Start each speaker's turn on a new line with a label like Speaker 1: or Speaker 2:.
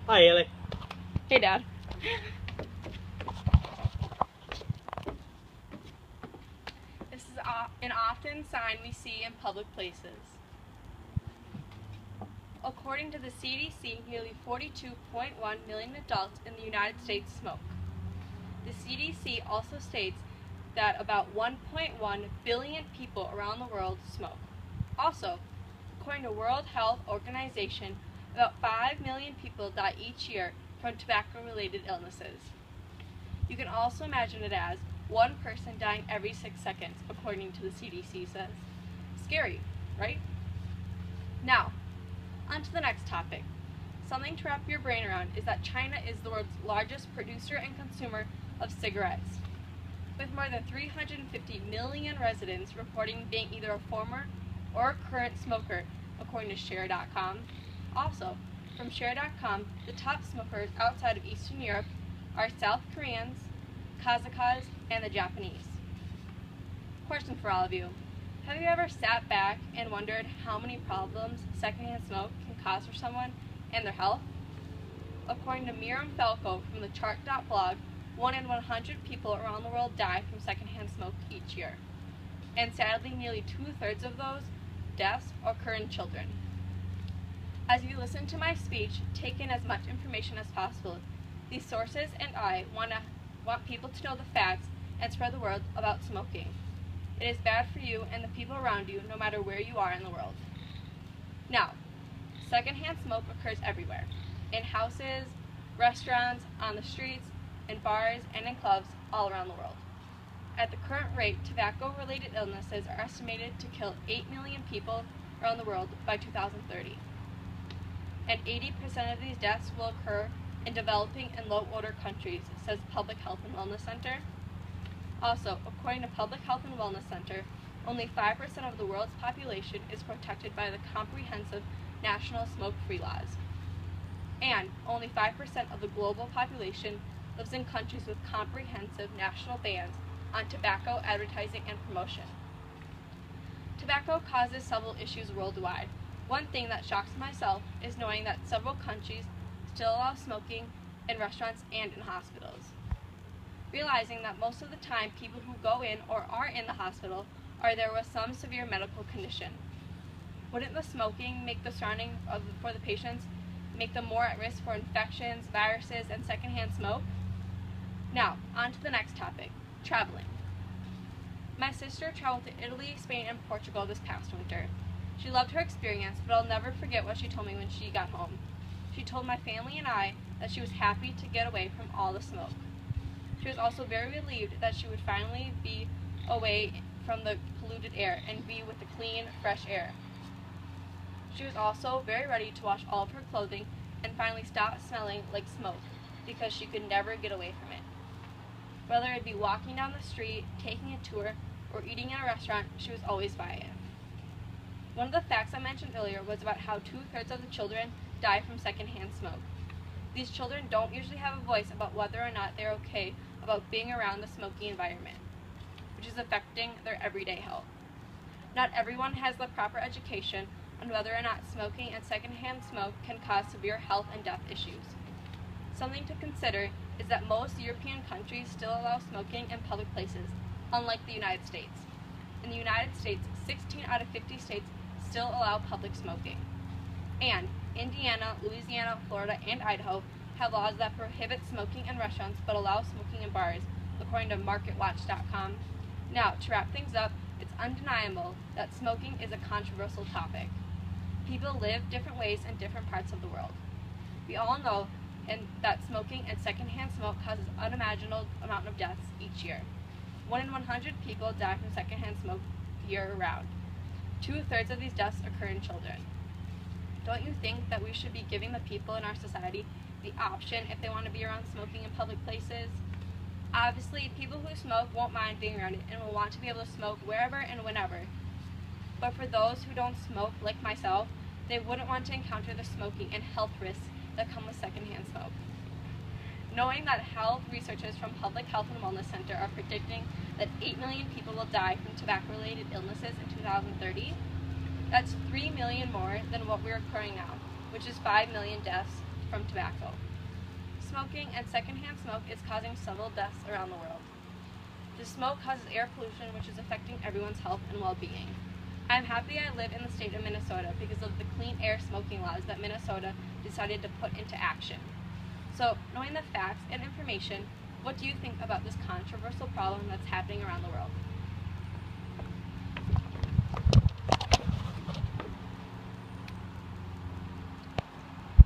Speaker 1: Hi, Hailey.
Speaker 2: Hey, Dad. This is an often sign we see in public places. According to the CDC, nearly 42.1 million adults in the United States smoke. The CDC also states that about 1.1 billion people around the world smoke. Also, according to World Health Organization, about 5 million people die each year from tobacco-related illnesses. You can also imagine it as one person dying every 6 seconds, according to the CDC says. Scary, right? Now, on to the next topic. Something to wrap your brain around is that China is the world's largest producer and consumer of cigarettes, with more than 350 million residents reporting being either a former or a current smoker, according to Share.com. Also, from Share.com, the top smokers outside of Eastern Europe are South Koreans, Kazakhs, and the Japanese. Question for all of you. Have you ever sat back and wondered how many problems secondhand smoke can cause for someone and their health? According to Miriam Falco from the Chart.blog, 1 in 100 people around the world die from secondhand smoke each year. And sadly, nearly 2/3 of those deaths occur in children. As you listen to my speech, take in as much information as possible. These sources and I want people to know the facts and spread the word about smoking. It is bad for you and the people around you, no matter where you are in the world. Now, secondhand smoke occurs everywhere. In houses, restaurants, on the streets, in bars, and in clubs all around the world. At the current rate, tobacco-related illnesses are estimated to kill 8 million people around the world by 2030. And 80% of these deaths will occur in developing and low-order countries, says Public Health and Wellness Center. Also, according to Public Health and Wellness Center, only 5% of the world's population is protected by the comprehensive national smoke-free laws. And only 5% of the global population lives in countries with comprehensive national bans on tobacco advertising and promotion. Tobacco causes several issues worldwide. One thing that shocks myself is knowing that several countries still allow smoking in restaurants and in hospitals. Realizing that most of the time people who go in or are in the hospital are there with some severe medical condition. Wouldn't the smoking make the surrounding for the patients make them more at risk for infections, viruses, and secondhand smoke? Now, on to the next topic, traveling. My sister traveled to Italy, Spain, and Portugal this past winter. She loved her experience, but I'll never forget what she told me when she got home. She told my family and I that she was happy to get away from all the smoke. She was also very relieved that she would finally be away from the polluted air and be with the clean, fresh air. She was also very ready to wash all of her clothing and finally stop smelling like smoke because she could never get away from it. Whether it be walking down the street, taking a tour, or eating in a restaurant, she was always by it. One of the facts I mentioned earlier was about how 2/3 of the children die from secondhand smoke. These children don't usually have a voice about whether or not they're okay about being around the smoky environment, which is affecting their everyday health. Not everyone has the proper education on whether or not smoking and secondhand smoke can cause severe health and death issues. Something to consider is that most European countries still allow smoking in public places, unlike the United States. In the United States, 16 out of 50 states still allow public smoking. And Indiana, Louisiana, Florida, and Idaho have laws that prohibit smoking in restaurants but allow smoking in bars, according to MarketWatch.com. Now, to wrap things up, it's undeniable that smoking is a controversial topic. People live different ways in different parts of the world. We all know that smoking and secondhand smoke causes unimaginable amount of deaths each year. 1 in 100 people die from secondhand smoke year-round. 2/3 of these deaths occur in children. Don't you think that we should be giving the people in our society the option if they want to be around smoking in public places? Obviously, people who smoke won't mind being around it and will want to be able to smoke wherever and whenever. But for those who don't smoke, like myself, they wouldn't want to encounter the smoking and health risks that come with secondhand smoke. Knowing that health researchers from Public Health and Wellness Center are predicting that 8 million people will die from tobacco-related illnesses in 2030, that's 3 million more than what we're occurring now, which is 5 million deaths from tobacco. Smoking and secondhand smoke is causing several deaths around the world. The smoke causes air pollution, which is affecting everyone's health and well-being. I'm happy I live in the state of Minnesota because of the clean air smoking laws that Minnesota decided to put into action. So, knowing the facts and information, what do you think about this controversial problem that's happening around the world?